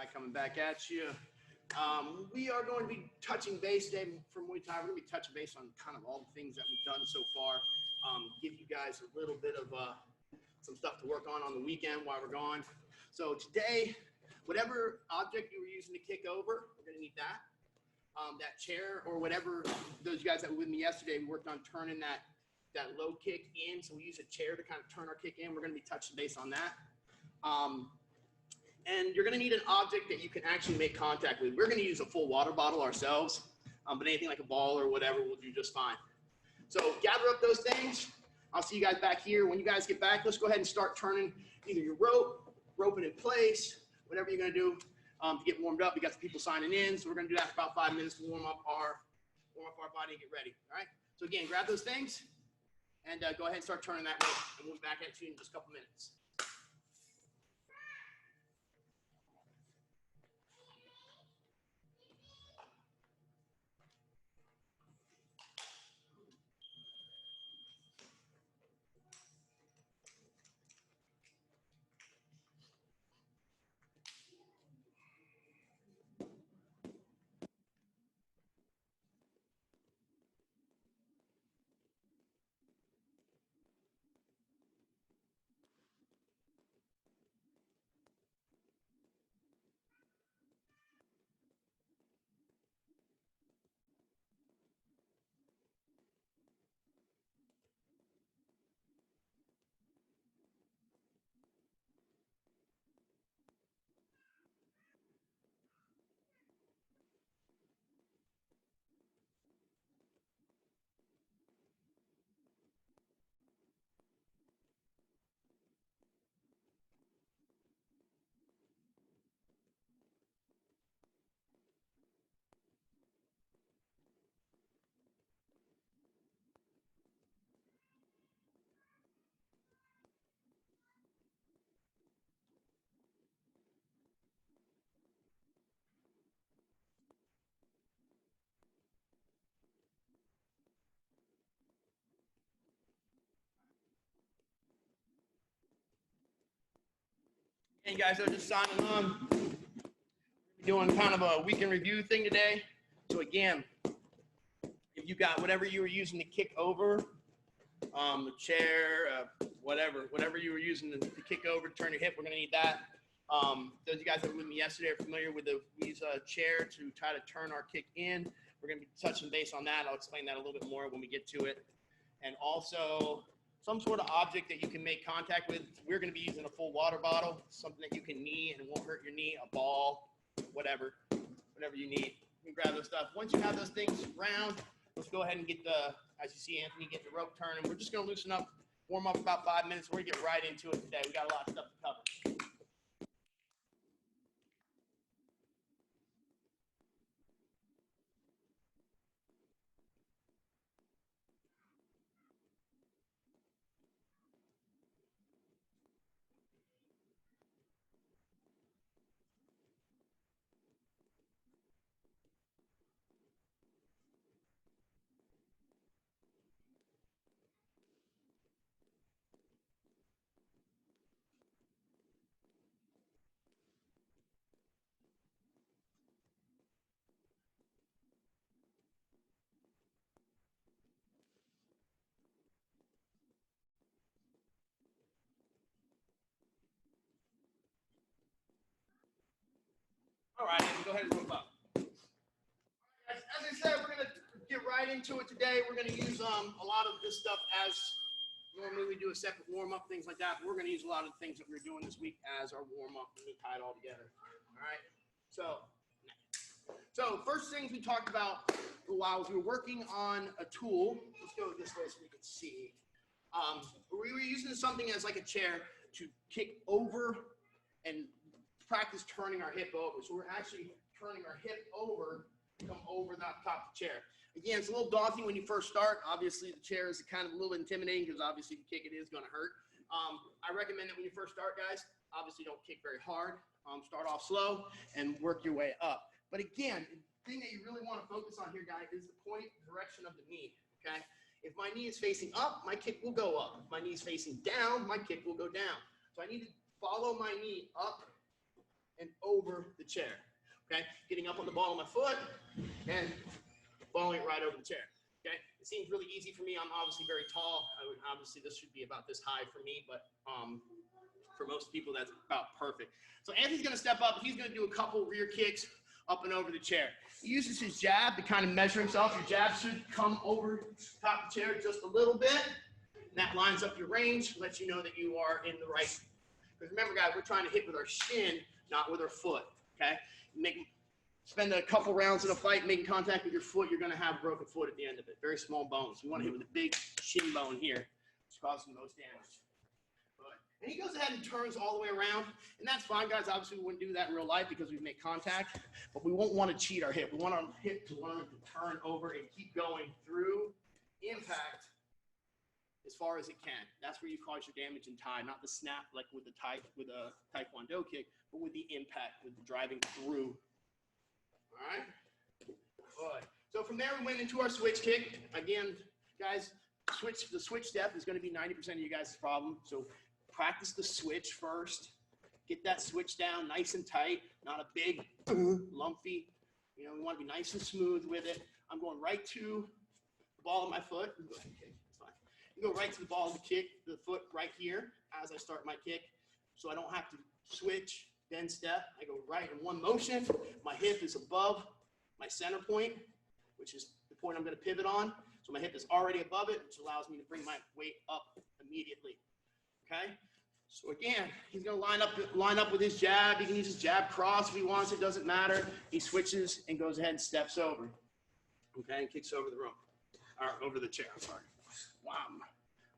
Guy coming back at you. We are going to be touching base today for Muay Thai. We're going to be touching base on kind of all the things that we've done so far. Give you guys a little bit of some stuff to work on the weekend while we're gone. So today, whatever object you were using to kick over, we're going to need that. That chair or whatever. Those guys that were with me yesterday, we worked on turning that low kick in. So we use a chair to kind of turn our kick in. We're going to be touching base on that. And you're going to need an object that you can actually make contact with. We're going to use a full water bottle ourselves, but anything like a ball or whatever will do just fine. So gather up those things. I'll see you guys back here. When you guys get back, let's go ahead and start turning either your roping in place, whatever you're going to do to get warmed up. We got some people signing in, so we're going to do that for about 5 minutes to warm up our body and get ready. All right. So again, grab those things and go ahead and start turning that rope, and we'll be back at you in just a couple minutes. Hey guys, I'm just signing on. We're doing kind of a weekend review thing today. So again, if you got whatever you were using to kick over, the chair, whatever you were using to kick over, to turn your hip, we're gonna need that. Those of you guys that were with me yesterday are familiar with we use a chair to try to turn our kick in. We're gonna be touching base on that. I'll explain that a little bit more when we get to it. And also, some sort of object that you can make contact with. We're going to be using a full water bottle, something that you can knee and it won't hurt your knee, a ball, whatever you need. You can grab those stuff. Once you have those things round, let's go ahead and get as you see Anthony, get the rope turning. We're just going to loosen up, warm up about 5 minutes. We're going to get right into it today. We got a lot of stuff to cover. All right, Anthony, go ahead and rope up. As I said, we're going to get right into it today. We're going to use a lot of this stuff as normally we do a separate warm-up, things like that. But we're going to use a lot of the things that we're doing this week as our warm-up and we tie it all together. All right. So first things we talked about while we were working on a tool. Let's go this way so we can see. We were using something as like a chair to kick over and practice turning our hip over. So we're actually turning our hip over, come over the top of the chair. Again, it's a little daunting when you first start. Obviously, the chair is kind of a little intimidating because obviously the kick it is going to hurt. I recommend that when you first start, guys, obviously don't kick very hard. Start off slow and work your way up. But again, the thing that you really want to focus on here, guys, is the point direction of the knee, okay? If my knee is facing up, my kick will go up. If my knee is facing down, my kick will go down. So I need to follow my knee up and over the chair. Okay, getting up on the ball of my foot and following it right over the chair. Okay, it seems really easy for me. I'm obviously very tall. Obviously this should be about this high for me, but for most people that's about perfect. So Anthony's going to step up. He's going to do a couple rear kicks up and over the chair. He uses his jab to kind of measure himself. Your jab should come over top of the chair just a little bit. And that lines up your range, lets you know that you are in the right. Because remember, guys, we're trying to hit with our shin, not with our foot. Okay? Spend a couple rounds in a fight making contact with your foot, you're going to have a broken foot at the end of it. Very small bones. We want to hit with a big shin bone here, which causes the most damage. And he goes ahead and turns all the way around, and that's fine, guys. Obviously, we wouldn't do that in real life because we make contact, but we won't want to cheat our hip. We want our hip to learn to turn over and keep going through impact as far as it can. That's where you cause your damage in Thai, not the snap like with a Taekwondo kick, but with the impact, with the driving through. All right? Good. So from there, we went into our switch kick. Again, guys, the switch step is going to be 90% of you guys' problem. So practice the switch first. Get that switch down nice and tight, not a big lumpy. You know, we want to be nice and smooth with it. I'm going right to the ball of my foot. Go ahead, kick. It's fine. You go right to the ball of the kick, the foot right here as I start my kick. So I don't have to switch, then step. I go right in one motion. My hip is above my center point, which is the point I'm going to pivot on. So my hip is already above it, which allows me to bring my weight up immediately. Okay, so again, he's going to line up with his jab. He can use his jab cross if he wants. It doesn't matter. He switches and goes ahead and steps over. Okay, and kicks over the rope, or over the chair. I'm sorry.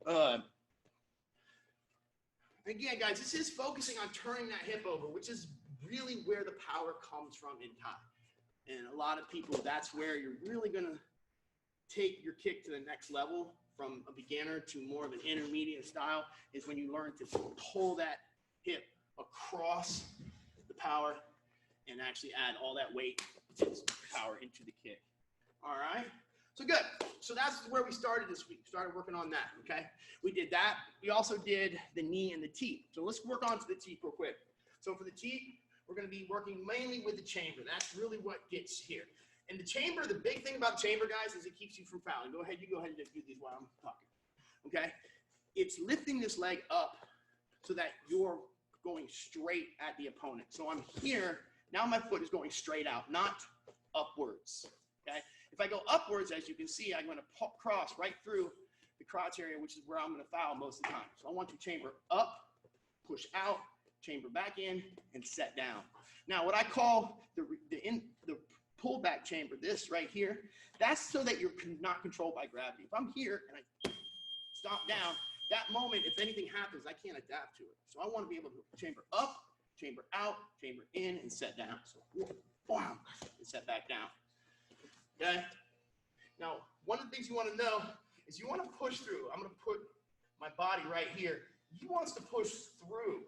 Wow. Again, guys, this is focusing on turning that hip over, which is really where the power comes from in Thai. And a lot of people, that's where you're really going to take your kick to the next level. From a beginner to more of an intermediate style is when you learn to pull that hip across the power and actually add all that weight and power into the kick. All right, so good. So that's where we started this week. Started working on that, okay? We did that. We also did the knee and the teep. So let's work on to the teep real quick. So for the teep, we're going to be working mainly with the chamber. That's really what gets here. And the chamber, the big thing about the chamber, guys, is it keeps you from fouling. Go ahead, you go ahead and just do these while I'm talking, okay? It's lifting this leg up so that you're going straight at the opponent. So I'm here, now my foot is going straight out, not upwards, okay? If I go upwards, as you can see, I'm gonna cross right through the crotch area, which is where I'm gonna foul most of the time. So I want to chamber up, push out, chamber back in, and set down. Now, what I call the pullback chamber, this right here, that's so that you're not controlled by gravity. If I'm here and I stop down, that moment, if anything happens, I can't adapt to it. So I want to be able to chamber up, chamber out, chamber in, and set down. So, bam, and set back down. Okay? Now, one of the things you want to know is you want to push through. I'm going to put my body right here. He wants to push through.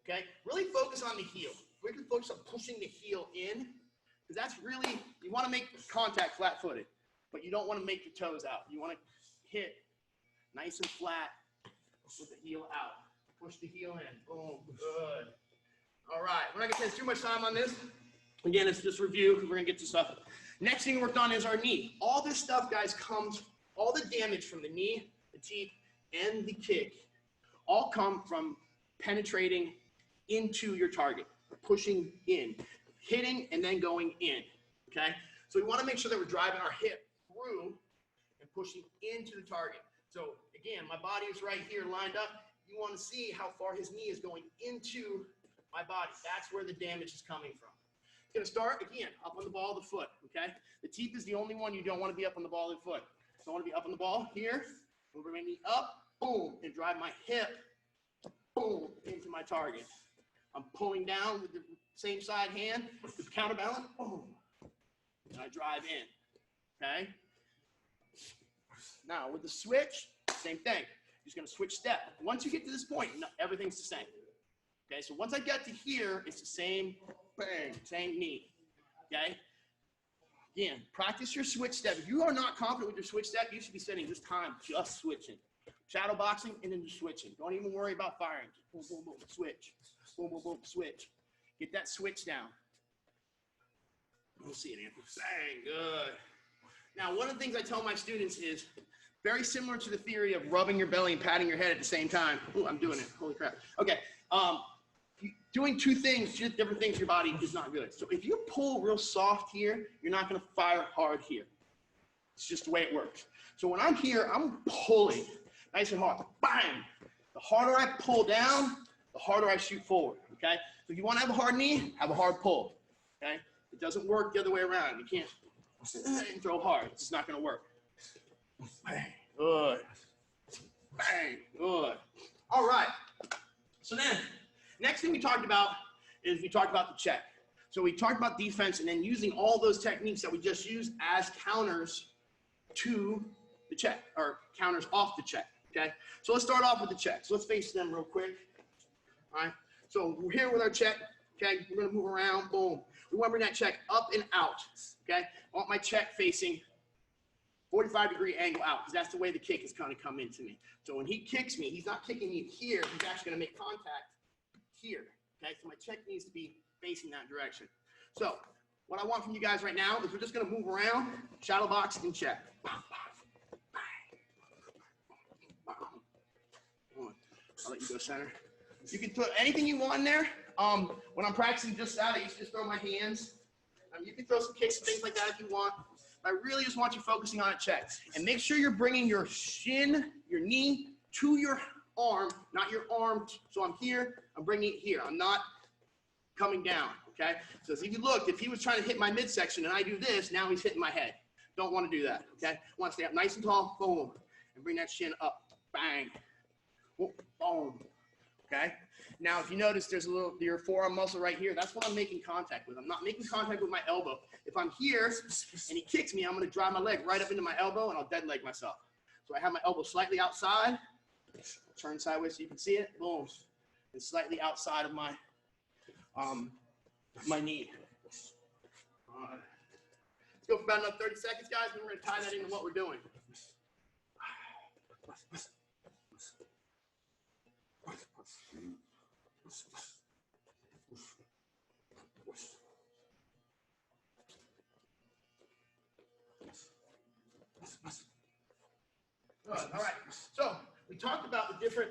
Okay? Really focus on the heel. Really focus on pushing the heel in. Because that's really, you want to make contact flat-footed, but you don't want to make your toes out. You want to hit nice and flat with the heel out. Push the heel in. Boom. Good. All right. We're not going to spend too much time on this. Again, it's just review because we're going to get to stuff. Next thing we worked on is our knee. All this stuff, guys, comes, all the damage from the knee, the teep, and the kick all come from penetrating into your target, pushing in. Hitting and then going in, okay? So we want to make sure that we're driving our hip through and pushing into the target. So again, my body is right here lined up. You want to see how far his knee is going into my body. That's where the damage is coming from. It's going to start, again, up on the ball of the foot, okay? The teep is the only one you don't want to be up on the ball of the foot. So I want to be up on the ball here, move my knee up, boom, and drive my hip, boom, into my target. I'm pulling down with the same side hand, with counterbalance, boom, and I drive in, okay? Now, with the switch, same thing. You're just gonna switch step. Once you get to this point, everything's the same, okay? So once I get to here, it's the same, bang, same knee, okay? Again, practice your switch step. If you are not confident with your switch step, you should be spending this time just switching. Shadow boxing and then just switching. Don't even worry about firing. Just boom, boom, boom, switch. Boom, boom, boom, switch. Get that switch down. We'll see it, Anthony. Bang, good. Now, one of the things I tell my students is very similar to the theory of rubbing your belly and patting your head at the same time. Oh, I'm doing it. Holy crap. Okay. Doing two things, just different things to your body is not good. So if you pull real soft here, you're not going to fire hard here. It's just the way it works. So when I'm here, I'm pulling nice and hard. Bang! The harder I pull down, the harder I shoot forward. Okay? So if you want to have a hard knee, have a hard pull. Okay? It doesn't work the other way around. You can't and throw hard. It's just not going to work. Bang. Good. Bang. Good. All right. So then, next thing we talked about is we talked about the check. So we talked about defense and then using all those techniques that we just used as counters to the check, or counters off the check, okay? So let's start off with the check. So let's face them real quick, all right? So we're here with our check, okay? We're gonna move around, boom. We wanna bring that check up and out, okay? I want my check facing 45-degree angle out, because that's the way the kick is gonna come into me. So when he kicks me, he's not kicking me here, he's actually gonna make contact here, okay? So my check needs to be facing that direction. So what I want from you guys right now is we're just gonna move around, shadow box and check. I'll let you go center. You can throw anything you want in there. When I'm practicing just that, I used to just throw my hands. You can throw some kicks and things like that if you want. I really just want you focusing on a check. And make sure you're bringing your shin, your knee to your arm, not your arm. So I'm here, I'm bringing it here. I'm not coming down, okay? So if you looked, if he was trying to hit my midsection and I do this, now he's hitting my head. Don't want to do that, okay? I want to stay up nice and tall, boom, and bring that shin up, bang, boom, okay? Now, if you notice, there's a little, your forearm muscle right here. That's what I'm making contact with. I'm not making contact with my elbow. If I'm here and he kicks me, I'm going to drive my leg right up into my elbow and I'll dead leg myself. So I have my elbow slightly outside, turn sideways so you can see it, boom, and slightly outside of my my knee. Let's go for about another 30 seconds, guys, and we're going to tie that into what we're doing. Good. All right. So we talked about the different.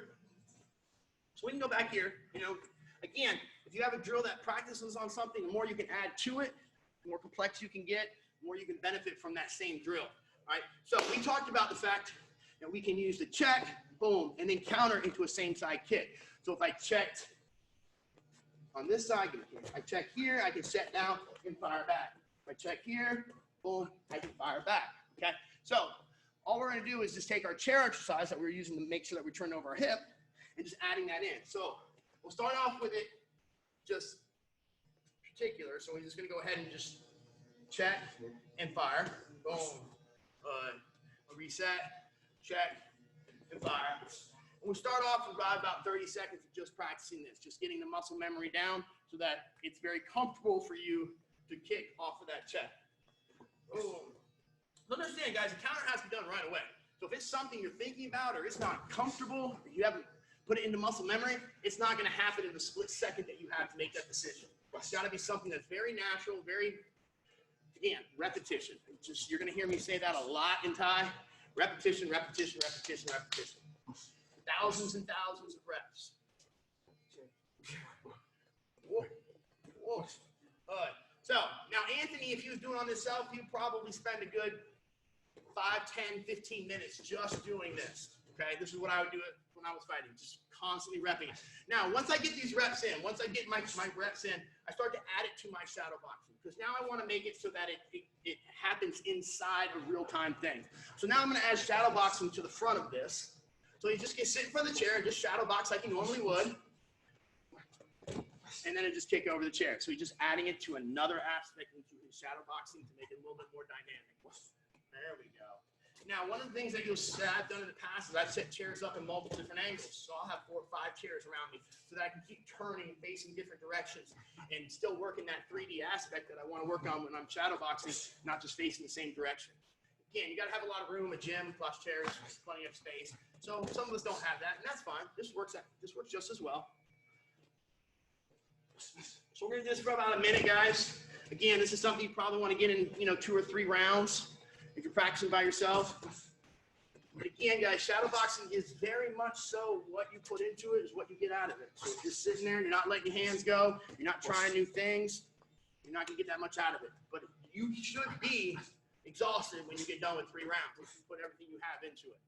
So we can go back here. You know, again, if you have a drill that practices on something, the more you can add to it, the more complex you can get, the more you can benefit from that same drill. All right. So we talked about the fact that we can use the check, boom, and then counter into a same side kick. So if I checked on this side, I check here, I can set down and fire back. If I check here, boom, I can fire back. Okay. So all we're going to do is just take our chair exercise that we're using to make sure that we turn over our hip and just adding that in. So we'll start off with it just particular. So we're just going to go ahead and just check and fire. Boom. Reset, check, and fire. And we'll start off with about 30 seconds of just practicing this, just getting the muscle memory down so that it's very comfortable for you to kick off of that check. Boom. So understand, guys, the counter has to be done right away. So if it's something you're thinking about or it's not comfortable, or you haven't put it into muscle memory, it's not going to happen in the split second that you have to make that decision. It's got to be something that's very natural, very, again, repetition. It's just, you're going to hear me say that a lot in Thai. Repetition, repetition, repetition, repetition. Thousands and thousands of reps. Whoa. Whoa. So now Anthony, if he was doing on himself, he'd probably spend a good 5, 10, 15 minutes just doing this. Okay, this is what I would do it when I was fighting, just constantly repping it. Now, once I get these reps in, once I get my reps in, I start to add it to my shadow boxing because now I want to make it so that it happens inside a real-time thing. So now I'm going to add shadow boxing to the front of this. So you just get sit in front of the chair and just shadow box like you normally would. And then it just kick over the chair. So he's just adding it to another aspect into his shadow boxing to make it a little bit more dynamic. There we go. Now, one of the things that I've done in the past is I've set chairs up in multiple different angles. So I'll have 4 or 5 chairs around me so that I can keep turning and facing different directions and still working that 3D aspect that I want to work on when I'm shadow boxing, not just facing the same direction. Again, you got to have a lot of room, a gym, plus chairs, plenty of space. So some of us don't have that, and that's fine. This works just as well. So we're gonna do this for about a minute, guys. Again, this is something you probably want to get in, 2 or 3 rounds if you're practicing by yourself. But again, guys, shadow boxing is very much so what you put into it is what you get out of it. So if you're sitting there and you're not letting your hands go, you're not trying new things, you're not gonna get that much out of it. But you should be exhausted when you get done with 3 rounds. If you put everything you have into it.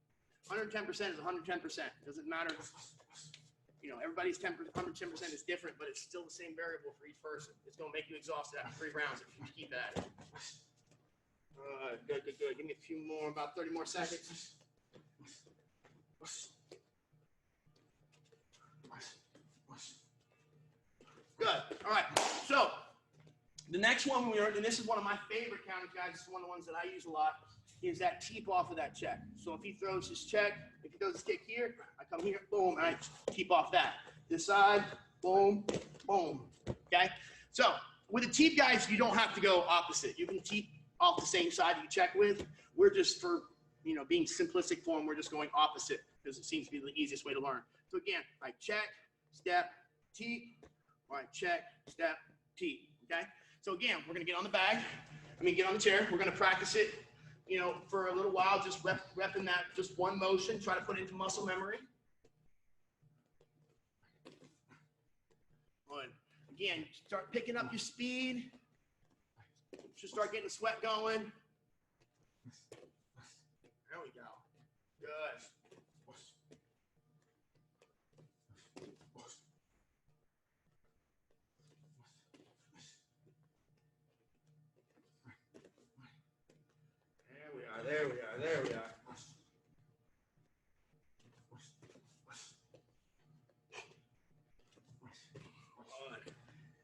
110% is 110%. It doesn't matter. Everybody's 110% is different, but it's still the same variable for each person. It's going to make you exhausted after 3 rounds if you keep at it. Good. Give me a few more, about 30 more seconds. Good. All right. So the next one and this is one of my favorite counters, guys. This is one of the ones that I use a lot. Is that keep off of that check. So if he throws his check, if he throws his kick here, I come here, boom, and I keep off that. This side, boom, boom. Okay? So with a teep, guys, you don't have to go opposite. You can teep off the same side you check with. We're just for, being simplistic form, we're just going opposite because it seems to be the easiest way to learn. So again, I check, step, teep, or I check, step, teep. Okay? So again, we're going to get on the bag. Get on the chair. We're going to practice it. For a little while, just repping that, just one motion, try to put it into muscle memory. Good. Again, start picking up your speed. Should start getting the sweat going. There we go. Good. There we are.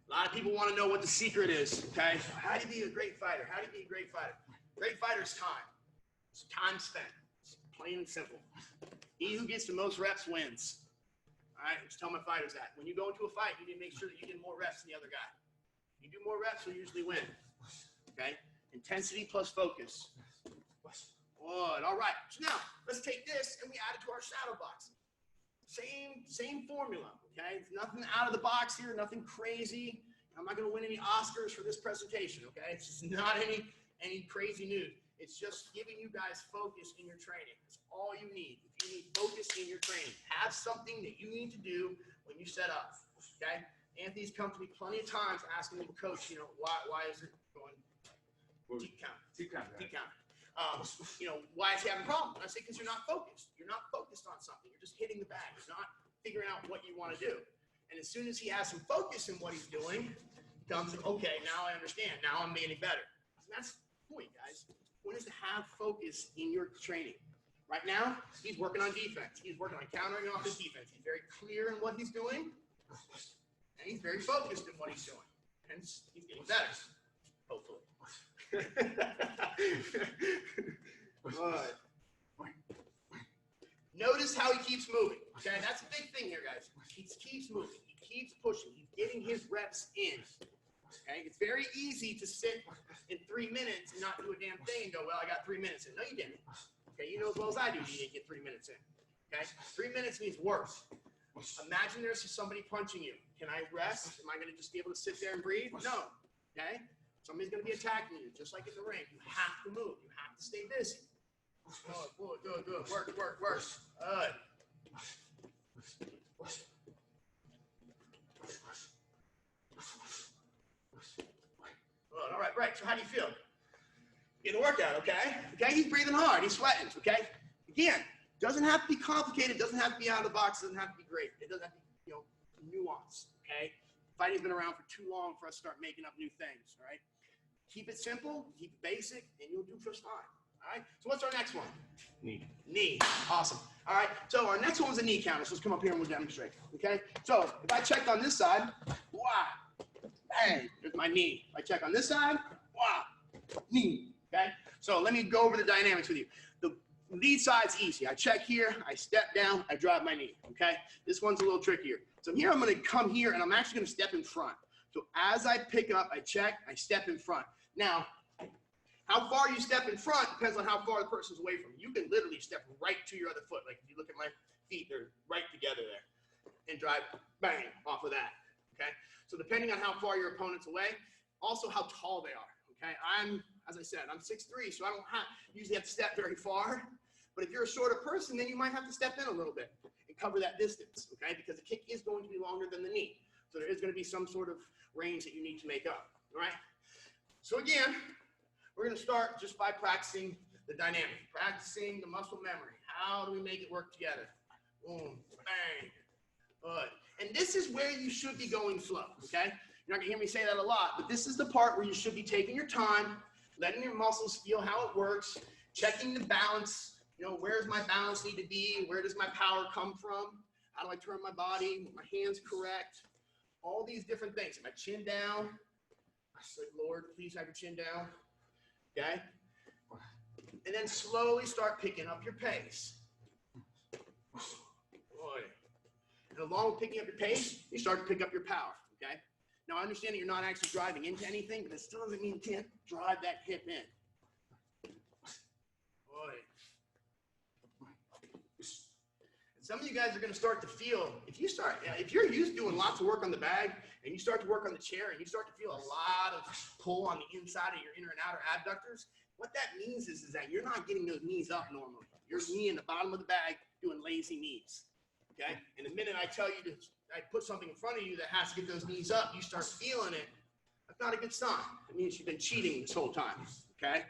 A lot of people want to know what the secret is, okay? How do you be a great fighter? Great fighter is time. It's time spent. It's plain and simple. He who gets the most reps wins. All right, just tell my fighters that. When you go into a fight, you need to make sure that you get more reps than the other guy. You do more reps, you'll usually win, okay? Intensity plus focus. Good. All right. So now let's take this and we add it to our shadow boxing. Same formula. Okay. It's nothing out of the box here. Nothing crazy. I'm not going to win any Oscars for this presentation. Okay. It's just not any crazy news. It's just giving you guys focus in your training. That's all you need. If you need focus in your training, have something that you need to do when you set up. Okay. Anthony's come to me plenty of times asking me, Coach, why is it going deep count? Why is he having a problem? And I say, because you're not focused. You're not focused on something. You're just hitting the bag. You're not figuring out what you want to do. And as soon as he has some focus in what he's doing, he comes, okay, now I understand. Now I'm getting better. So that's the point, guys. The point is to have focus in your training. Right now, he's working on defense. He's working on countering off his defense. He's very clear in what he's doing, and he's very focused in what he's doing. Hence, he's getting better, hopefully. Notice how he keeps moving. Okay, that's a big thing here, guys. He keeps moving. He keeps pushing. He's getting his reps in. Okay, it's very easy to sit in 3 minutes and not do a damn thing and go, well, I got 3 minutes in. No, you didn't. Okay, you know as well as I do you didn't get 3 minutes in. Okay, 3 minutes means worse. Imagine there's somebody punching you. Can I rest? Am I going to just be able to sit there and breathe? No. Okay. Somebody's going to be attacking you, just like in the ring. You have to move. You have to stay busy. Good. Work. Good. All right. So how do you feel? Getting a workout, okay? Okay, he's breathing hard. He's sweating, okay? Again, doesn't have to be complicated. Doesn't have to be out of the box. Doesn't have to be great. It doesn't have to be, nuanced, okay? Fighting's been around for too long for us to start making up new things, all right? Keep it simple, keep it basic, and you'll do just fine, all right? So what's our next one? Knee. Awesome. All right, so our next one was a knee counter. So let's come up here and we'll demonstrate, okay? So if I check on this side, wow, bang, there's my knee. If I check on this side, wow, knee, okay? So let me go over the dynamics with you. The lead side's easy. I check here, I step down, I drive my knee, okay? This one's a little trickier. So here I'm gonna come here and I'm actually gonna step in front. So as I pick up, I check, I step in front. Now, how far you step in front depends on how far the person's away from you. You can literally step right to your other foot. Like if you look at my feet, they're right together there. And drive, bang, off of that, okay? So depending on how far your opponent's away, also how tall they are, okay? As I said, I'm 6'3", so I don't usually have to step very far. But if you're a shorter person, then you might have to step in a little bit and cover that distance, okay? Because the kick is going to be longer than the knee. So there is going to be some sort of range that you need to make up, all right? So again, we're going to start just by practicing the dynamic, practicing the muscle memory. How do we make it work together? Boom, bang, good. And this is where you should be going slow, okay? You're not going to hear me say that a lot, but this is the part where you should be taking your time, letting your muscles feel how it works, checking the balance. You know, where does my balance need to be? Where does my power come from? How do I turn my body? My hands correct? All these different things. My chin down. I said, Lord, please have your chin down. Okay? And then slowly start picking up your pace. Boy. And along with picking up your pace, you start to pick up your power. Okay? Now, I understand that you're not actually driving into anything, but it still doesn't mean you can't drive that hip in. Boy. Some of you guys are going to start to feel, if you're used to doing lots of work on the bag and you start to work on the chair and you start to feel a lot of pull on the inside of your inner and outer abductors, what that means is that you're not getting those knees up normally. Your knee in the bottom of the bag doing lazy knees, okay? And the minute I tell you I put something in front of you that has to get those knees up, you start feeling it. That's not a good sign. It means you've been cheating this whole time, okay?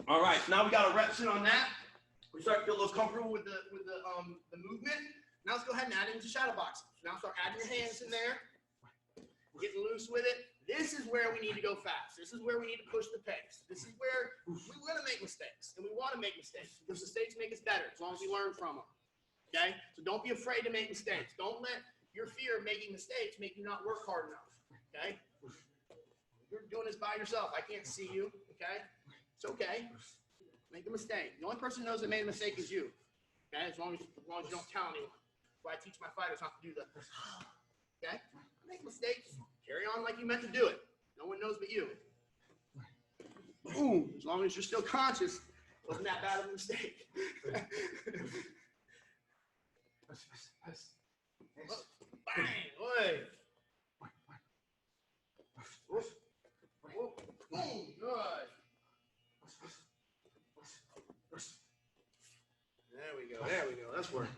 All right, now we got a reps in on that. We start to feel a little comfortable with the movement. Now let's go ahead and add it into shadow boxing. So now start adding your hands in there, getting loose with it. This is where we need to go fast. This is where we need to push the pace. This is where we want to make mistakes, and we want to make mistakes because mistakes make us better as long as we learn from them. Okay? So don't be afraid to make mistakes. Don't let your fear of making mistakes make you not work hard enough. Okay? You're doing this by yourself. I can't see you. Okay? It's okay. Make a mistake. The only person who knows that made a mistake is you. Okay? As long as you don't tell anyone. That's why I teach my fighters not to do that. Okay? Make mistakes. Carry on like you meant to do it. No one knows but you. Boom. As long as you're still conscious, it wasn't that bad of a mistake. Bang. Oi. Boom. Good. There we go. That's working.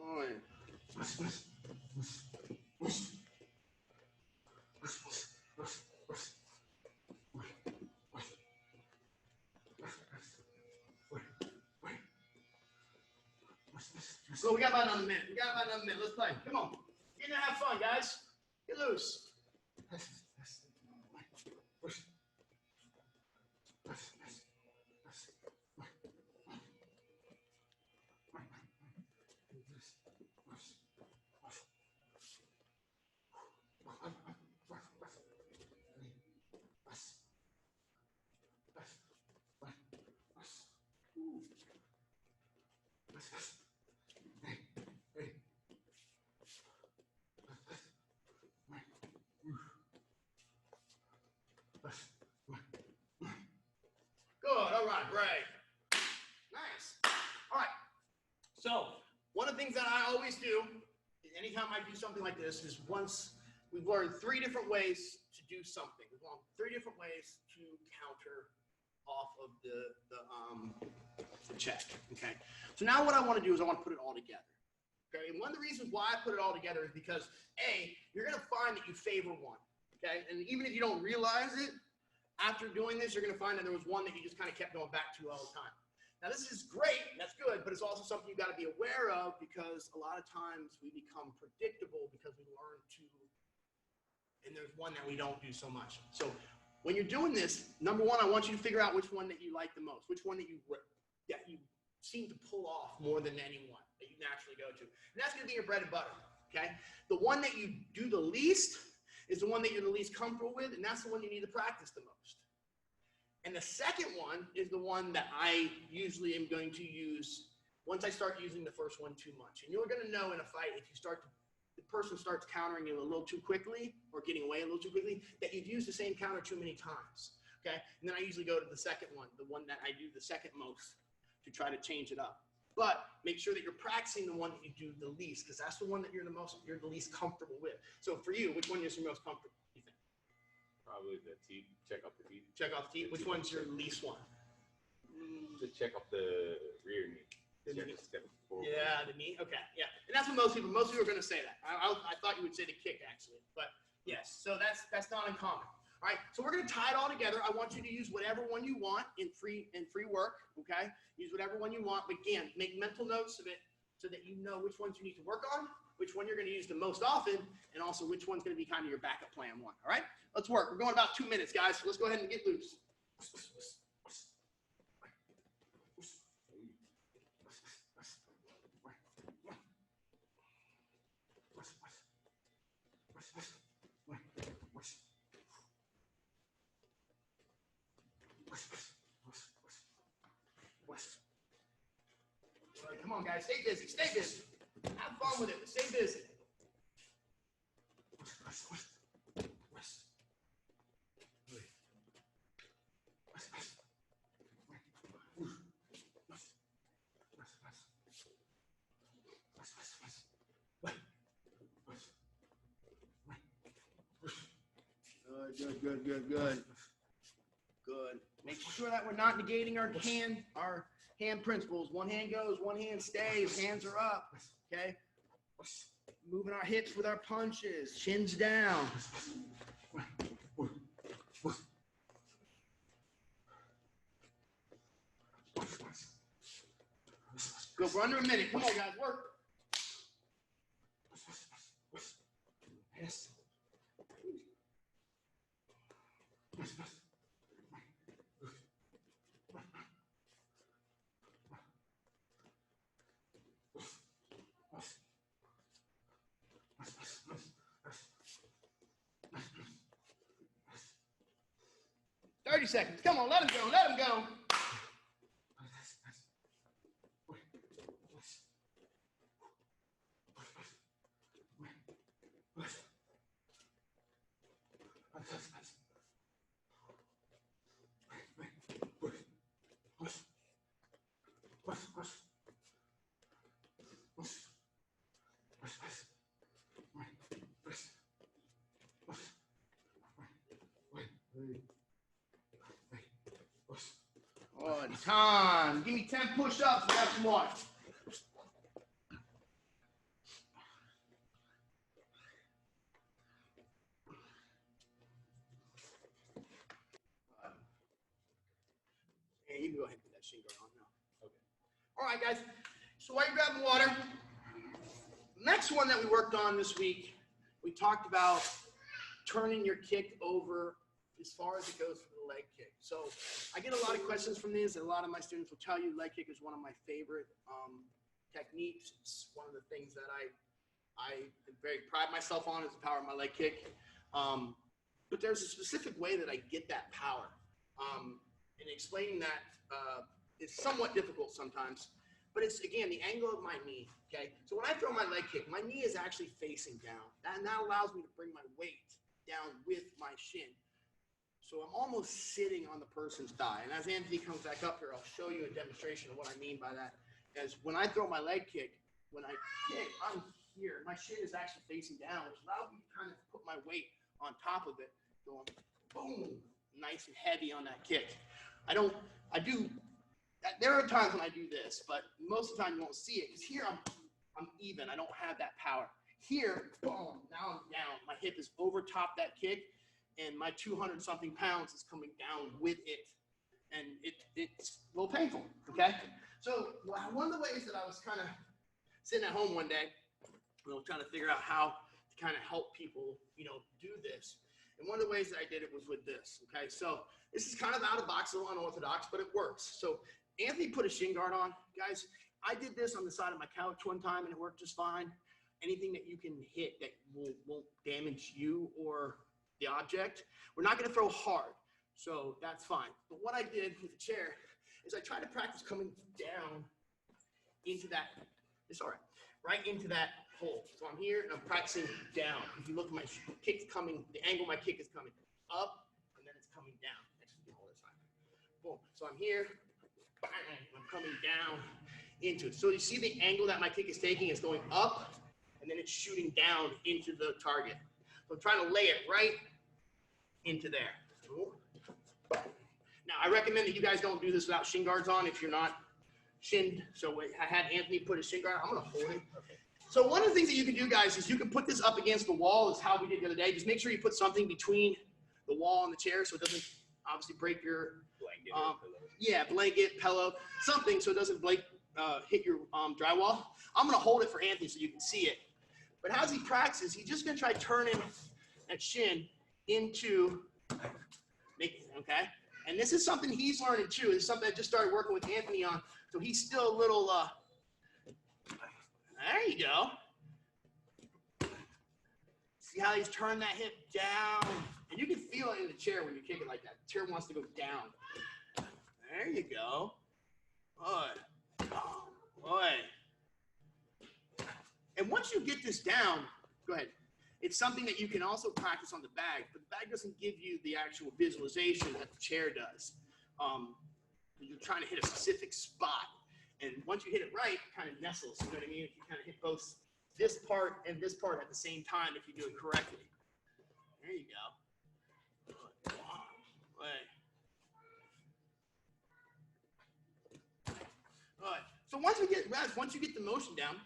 All right. So we got about another minute. Let's play. Come on. Get in there, have fun, guys. Get loose. Good, all right, great. Nice. All right. So one of the things that I always do, anytime I do something like this, is once we've learned 3 different ways to do something. We've learned 3 different ways to counter off of the check, okay? So now what I want to do is I want to put it all together, okay? And one of the reasons why I put it all together is because, A, you're going to find that you favor one, okay? And even if you don't realize it, after doing this, you're going to find that there was one that you just kind of kept going back to all the time. Now, this is great, that's good, but it's also something you've got to be aware of because a lot of times we become predictable because we learn to, and there's one that we don't do so much. So when you're doing this, number one, I want you to figure out which one that you like the most, which one that you seem to pull off more than anyone that you naturally go to. And that's going to be your bread and butter, okay? The one that you do the least is the one that you're the least comfortable with, and that's the one you need to practice the most. And the second one is the one that I usually am going to use once I start using the first one too much. And you're going to know in a fight if you start to the person starts countering you a little too quickly or getting away a little too quickly, that you've used the same counter too many times. Okay, and then I usually go to the second one, the one that I do the second most, to try to change it up. But make sure that you're practicing the one that you do the least, because that's the one that you're the least comfortable with. So for you, which one is your most comfortable, you think? Probably the teeth. Check off the teeth. Check off the teeth. Which one's your least one? To check off the rear knee. The knee. Step forward. Yeah, the knee. Okay, yeah, and that's what most people are going to say that. I thought you would say the kick actually, but yes. So that's not uncommon. All right, so we're going to tie it all together. I want you to use whatever one you want in free work. Okay, use whatever one you want. But again, make mental notes of it so that you know which ones you need to work on, which one you're going to use the most often, and also which one's going to be kind of your backup plan one. All right, let's work. We're going about 2 minutes, guys. So let's go ahead and get loose. Come on, guys. Stay busy. Stay busy. Have fun with it. But stay busy. Good. Make sure that we're not negating our hand principles. One hand goes, one hand stays, hands are up. Okay? Moving our hips with our punches, chins down. Go for under a minute. Come on, guys, work. Yes. 30 seconds. Come on, let him go. Let him go. On time. Give me 10 push-ups. We got some more. Yeah, you can go ahead and put that shin guard on now. Okay. All right, guys. So while you're grabbing water, next one that we worked on this week, we talked about turning your kick over as far as it goes for the leg kick. So I get a lot of questions from these, and a lot of my students will tell you leg kick is one of my favorite techniques. It's one of the things that I very pride myself on is the power of my leg kick. But there's a specific way that I get that power. And explaining that is somewhat difficult sometimes. But it's, again, the angle of my knee, okay? So when I throw my leg kick, my knee is actually facing down. And that allows me to bring my weight down with my shin. So I'm almost sitting on the person's thigh. And as Anthony comes back up here, I'll show you a demonstration of what I mean by that. As when I throw my leg kick, when I kick, I'm here. My shin is actually facing down, which allows me to kind of put my weight on top of it, going boom, nice and heavy on that kick. There are times when I do this, but most of the time you won't see it because here I'm even. I don't have that power. Here, boom, now I'm down. My hip is over top that kick, and my 200-something pounds is coming down with it, and it's a little painful, okay? So one of the ways that I was kind of sitting at home one day, trying to figure out how to kind of help people, do this. And one of the ways that I did it was with this, okay? So this is kind of out of box, a little unorthodox, but it works. So Anthony put a shin guard on. Guys, I did this on the side of my couch one time, and it worked just fine. Anything that you can hit that won't damage you or the object, we're not going to throw hard. So that's fine. But what I did with the chair is I tried to practice coming down into that, it's all right into that hold. So I'm here and I'm practicing down. If you look at my kick's coming, the angle my kick is coming up, and then it's coming down. Actually, hold this side. Boom. So I'm here, bang, and I'm coming down into it. So you see the angle that my kick is taking is going up, and then it's shooting down into the target. So I'm trying to lay it right into there. Now, I recommend that you guys don't do this without shin guards on if you're not shinned. So I had Anthony put his shin guard on. I'm going to hold it. Okay. So one of the things that you can do, guys, is you can put this up against the wall. Is how we did the other day. Just make sure you put something between the wall and the chair so it doesn't obviously break your blanket, blanket, pillow, something so it doesn't hit your drywall. I'm going to hold it for Anthony so you can see it. But as he practices, he's just going to try turning that shin into making, okay? And this is something he's learning too. This is something I just started working with Anthony on. So he's still a little, there you go. See how he's turned that hip down? And you can feel it in the chair when you kick it like that. The chair wants to go down. There you go. Boy. Oh, boy. And once you get this down, go ahead. It's something that you can also practice on the bag, but the bag doesn't give you the actual visualization that the chair does. You're trying to hit a specific spot. And once you hit it right, it kind of nestles, you know what I mean? If you kind of hit both this part and this part at the same time, if you do it correctly. There you go. All right. So once you get the motion down,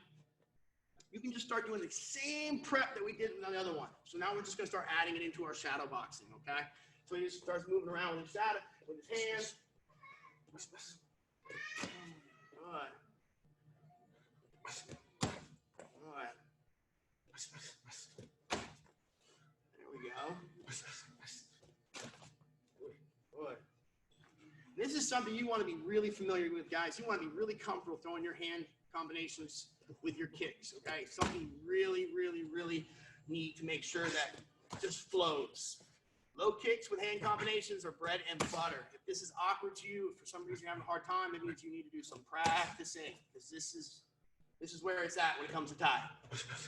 you can just start doing the same prep that we did in the other one. So now we're just going to start adding it into our shadow boxing, okay? So he just starts moving around with his shadow, with his hands. All right. All right. There we go. Good. This is something you want to be really familiar with, guys. You want to be really comfortable throwing your hand combinations with your kicks, okay? Something you really, really, really need to make sure that just flows. Low kicks with hand combinations are bread and butter. If this is awkward to you, if for some reason you're having a hard time, maybe you need to do some practicing, because this is where it's at when it comes to Thai.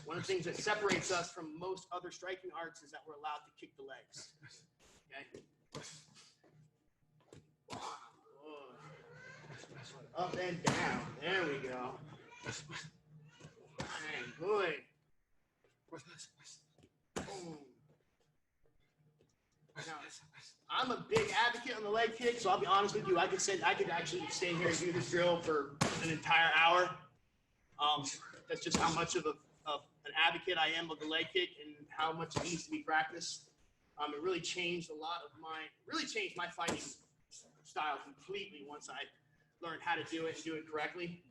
One of the things that separates us from most other striking arts is that we're allowed to kick the legs. Okay? Up and down. There we go. Dang, good. Boom. Now, I'm a big advocate on the leg kick, so I'll be honest with you. I could actually stay here and do this drill for an entire hour. That's just how much of an advocate I am of the leg kick and how much it needs to be practiced. It really changed my fighting style completely once I learned how to do it and do it correctly.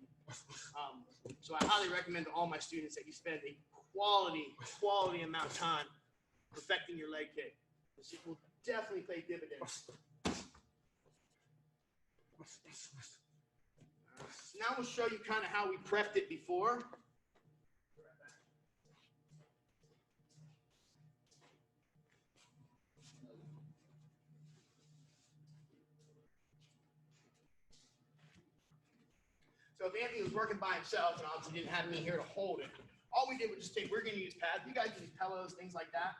So I highly recommend to all my students that you spend a quality amount of time perfecting your leg kick. It will definitely pay dividends. So now we'll show you kind of how we prepped it before. So if Anthony was working by himself and obviously didn't have me here to hold it, all we did was just we're going to use pads. You guys use pillows, things like that.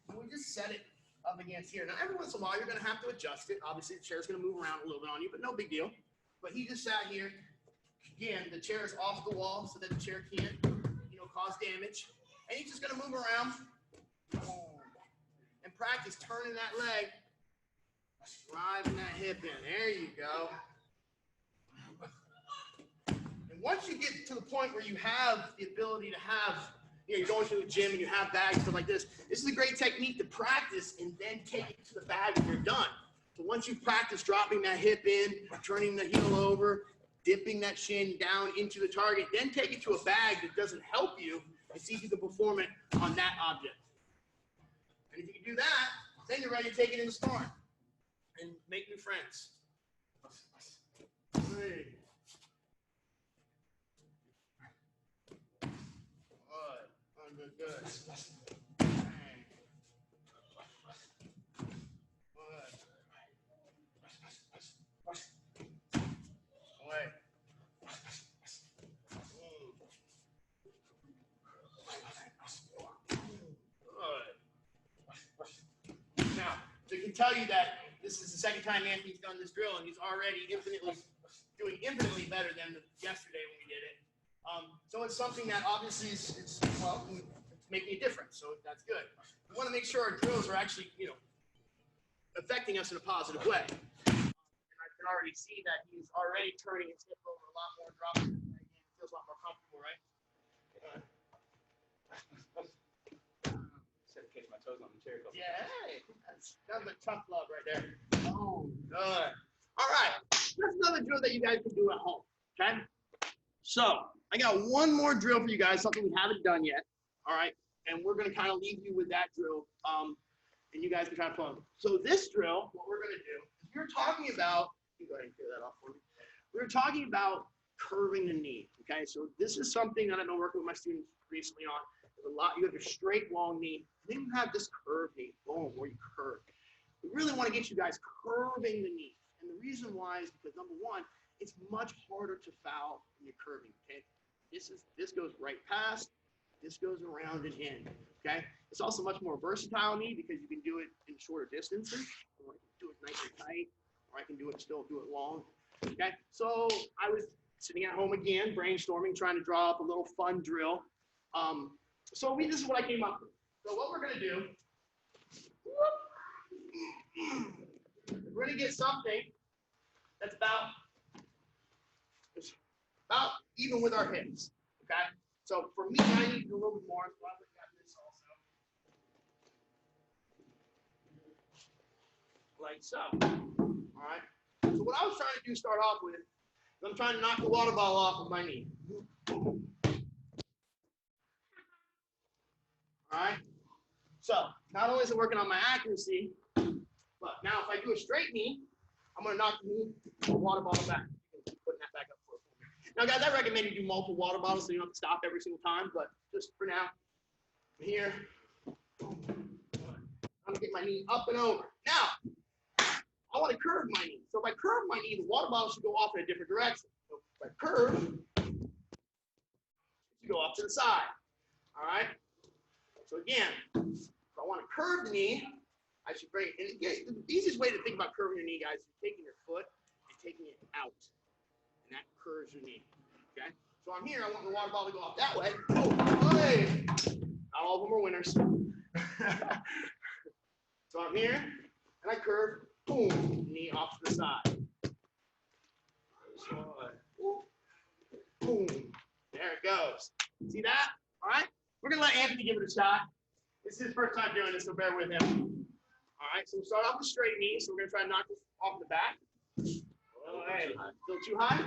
And we just set it up against here. Now, every once in a while, you're going to have to adjust it. Obviously, the chair's going to move around a little bit on you, but no big deal. But he just sat here. Again, the chair is off the wall so that the chair can't, cause damage. And he's just going to move around and practice turning that leg, driving that hip in. There you go. And once you get to the point where you have the ability to have, you're going to the gym and you have bags, stuff like this. This is a great technique to practice and then take it to the bag when you're done. So once you practice dropping that hip in, turning the heel over, dipping that shin down into the target, then take it to a bag that doesn't help you and see if you can perform it on that object. And if you can do that, then you're ready to take it in the storm and make new friends. Good. Good. So I can tell you that this is the second time Anthony's done this drill, and he's already doing infinitely better than yesterday when we did it. So it's something that obviously it's making a difference. So that's good. We want to make sure our drills are actually, affecting us in a positive way. And I can already see that he's already turning his hip over a lot more, dropping it again. It feels a lot more comfortable, right? Instead of catch my toes on the chair. Yeah, hey, that's a tough love right there. Oh, good. All right, that's another drill that you guys can do at home, okay? So I got one more drill for you guys, something we haven't done yet, all right? And we're gonna kind of leave you with that drill, and you guys can try to follow. So this drill, what we're gonna do is we were talking about, you go ahead and clear that off for me. We were talking about curving the knee, okay? So this is something that I've been working with my students recently on. There's a lot, you have your straight, long knee, then you have this curved knee, boom, where you curve. We really want to get you guys curving the knee. And the reason why is because, number one, it's much harder to foul when you're curving, okay? This goes right past, this goes around and in, okay? It's also much more versatile knee because you can do it in shorter distances, or I can do it nice and tight, or I can do it long, okay? So I was sitting at home again, brainstorming, trying to draw up a little fun drill. This is what I came up with. So what we're gonna do, we're gonna get something that's about even with our hips, okay? So for me, I need to do a little bit more, so I've got this also. Like so, all right? So what I was trying to do, start off with, is I'm trying to knock the water bottle off of my knee. All right? So not only is it working on my accuracy, but now if I do a straight knee, I'm gonna knock the water bottle back. Putting that back up for me. Now guys, I recommend you do multiple water bottles so you don't have to stop every single time, but just for now, here, I'm gonna get my knee up and over. Now, I wanna curve my knee. So if I curve my knee, the water bottle should go off in a different direction. So if I curve, it should go off to the side, all right? So again, if I want to curve the knee, I should bring it. And again, the easiest way to think about curving your knee, guys, is taking your foot and taking it out. And that curves your knee. Okay? So I'm here, I want the water bottle to go off that way. Oh, hey! Not all of them are winners. So I'm here, and I curve, boom, knee off to the side. Boom. There it goes. See that? All right? We're going to let Anthony give it a shot. This is his first time doing this, so bear with him. All right, so we'll start off with straight knees. So we're going to try to knock this off the back. Oh, hey, still too high?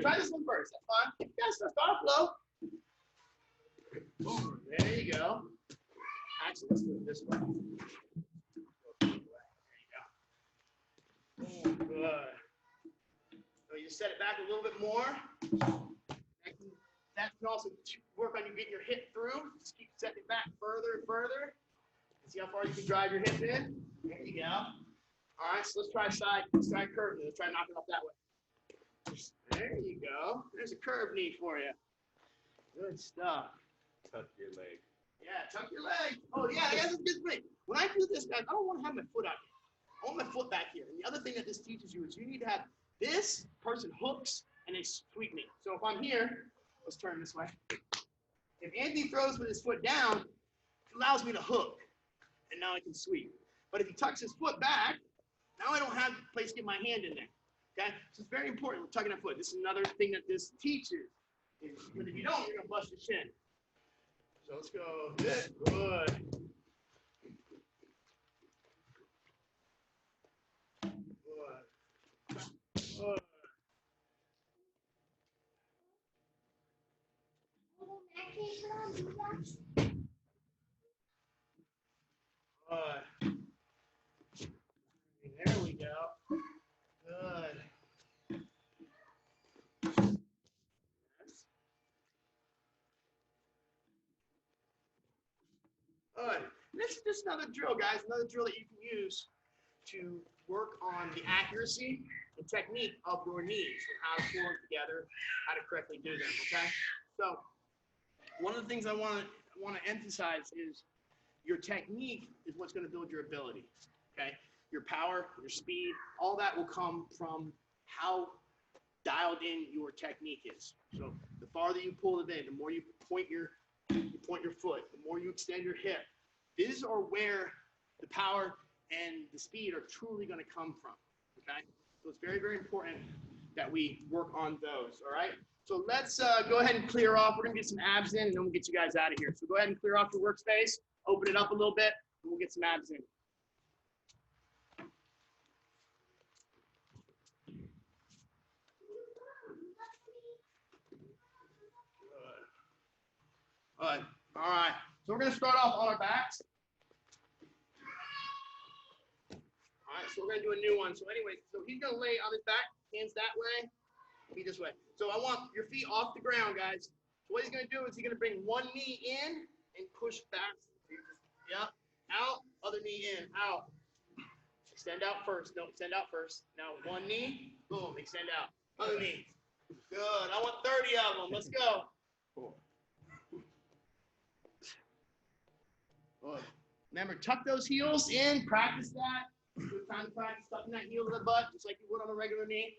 Try this one first. That's fine. Yeah, start off low. Boom. There you go. Actually, let's do it this way. There you go. Boom. Good. So you set it back a little bit more. That can also work on you getting your hip through. Just keep setting it back further and further. See how far you can drive your hip in. There you go. All right, so let's try curving. Let's try knocking off that way. There you go. There's a curved knee for you. Good stuff. Tuck your leg. Yeah, tuck your leg. Oh yeah, that's a good thing. When I do this, guys, I don't want to have my foot out here. I want my foot back here. And the other thing that this teaches you is you need to have this person hooks and they sweep me. So if I'm here, let's turn this way. If Anthony throws with his foot down, it allows me to hook, and now I can sweep. But if he tucks his foot back, now I don't have a place to get my hand in there. Okay? So it's very important with tucking that foot. This is another thing that this teaches. But if you don't, you're gonna bust your shin. So let's go. Good. Good. Good. Good. There we go. Good. Yes. Good. This is just another drill, guys. Another drill that you can use to work on the accuracy and technique of your knees and how to pull them together, how to correctly do them. Okay. So one of the things I want to emphasize is your technique is what's going to build your ability. okay? Your power, your speed, all that will come from how dialed in your technique is. So the farther you pull it in, the more you point your foot, the more you extend your hip. These are where the power and the speed are truly going to come from, okay? So it's very, very important that we work on those, all right? So let's go ahead and clear off. We're going to get some abs in, and then we'll get you guys out of here. So go ahead and clear off your workspace, open it up a little bit, and we'll get some abs in. Good. All right. So we're going to start off on our backs. All right, so we're going to do a new one. So anyway, so he's going to lay on his back, hands that way, me this way. So I want your feet off the ground, guys. So what he's going to do is he's going to bring one knee in and push back. Yep. Out, other knee in, out. Extend out first. No, extend out first. Now one knee, boom, extend out. Other knee. Good. I want 30 of them. Let's go. Good. Remember, tuck those heels in. Practice that. Good time to practice tucking that heel to the butt, just like you would on a regular knee.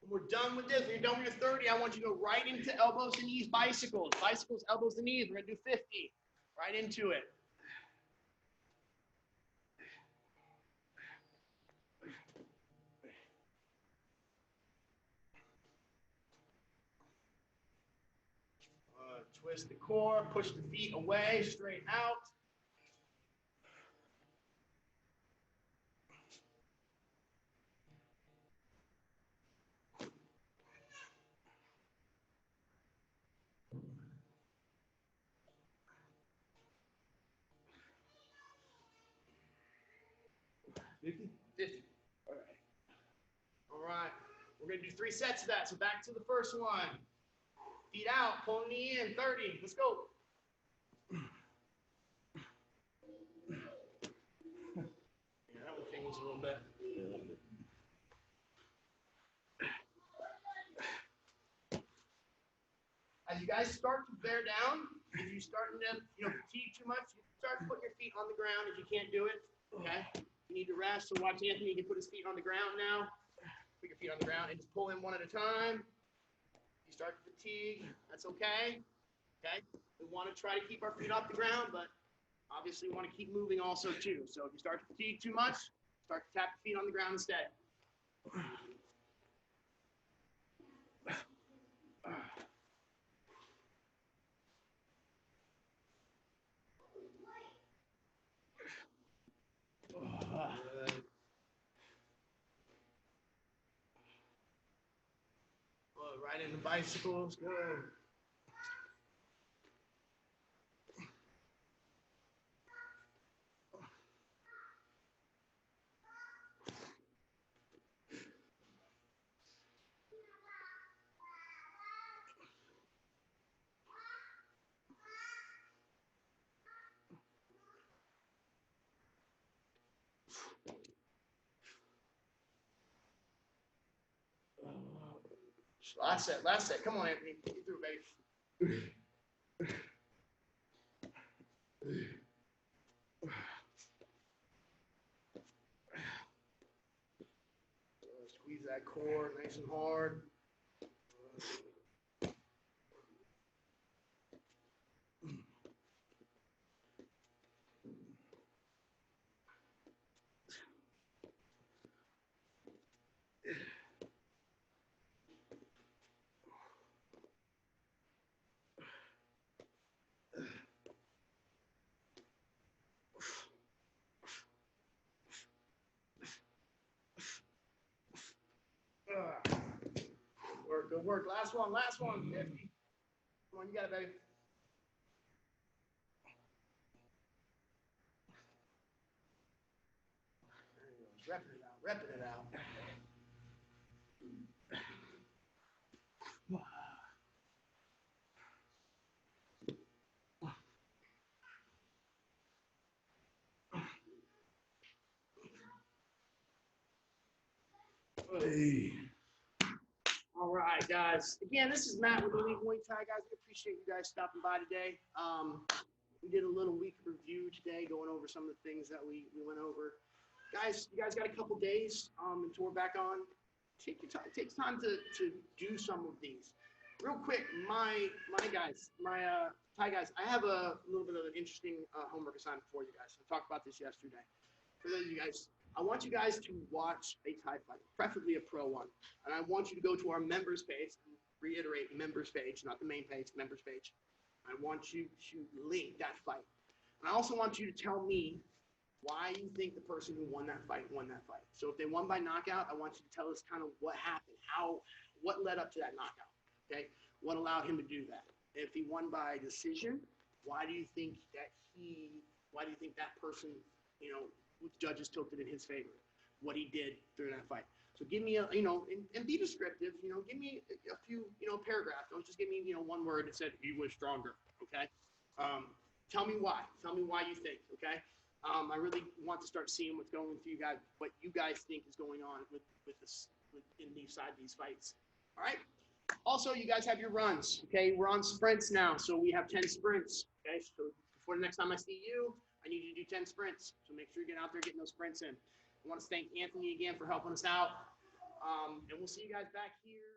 When we're done with this, when you're done with your 30, I want you to go right into elbows to knees, bicycles. Bicycles, elbows to knees. We're going to do 50. Right into it. Twist the core, push the feet away, straight out. All right. All right. We're going to do 3 sets of that. So back to the first one. Feet out, pull the knee in, 30. Let's go. Yeah, that one tingles a little bit. As you guys start to bear down, if you're starting to fatigue too much, you start putting your feet on the ground if you can't do it. Okay? You need to rest. So watch Anthony. He can put his feet on the ground now. Put your feet on the ground and just pull in one at a time. You start to fatigue, that's okay. Okay? We want to try to keep our feet off the ground, but obviously we want to keep moving also too. So if you start to fatigue too much, start to tap your feet on the ground instead. Right into bicycles, good. Last set. Come on, Anthony. Get through, baby. Squeeze that core nice and hard. Work, good work. Last one. 50. Come on, you got it, baby. There you go. Repping it out. Hey. All right, guys. Again, this is Matt with the Elite Muay Thai, guys. I appreciate you guys stopping by today. We did a little week review today, going over some of the things that we went over. Guys, you guys got a couple days until we're back on. Take your time. It takes time to do some of these. Real quick, my guys, Thai guys, I have a little bit of an interesting homework assignment for you guys. I talked about this yesterday. For those of you guys, I want you guys to watch a Thai fight, preferably a pro one. And I want you to go to our members page, and reiterate members page, not the main page, members page. I want you to link that fight. And I also want you to tell me why you think the person who won that fight. So if they won by knockout, I want you to tell us kind of what happened, what led up to that knockout, okay? What allowed him to do that? If he won by decision, why do you think that person, with judges tilted in his favor? What he did during that fight. So give me and be descriptive, give me a few, paragraphs. Don't just give me, one word that said he was stronger, okay? Tell me why. Tell me why you think, okay? I really want to start seeing what's going through you guys, what you guys think is going on in these fights. All right. Also, you guys have your runs. Okay, we're on sprints now, so we have 10 sprints. Okay, so before the next time I see you, I need you to do 10 sprints. So make sure you get out there getting those sprints in. I want to thank Anthony again for helping us out, and we'll see you guys back here.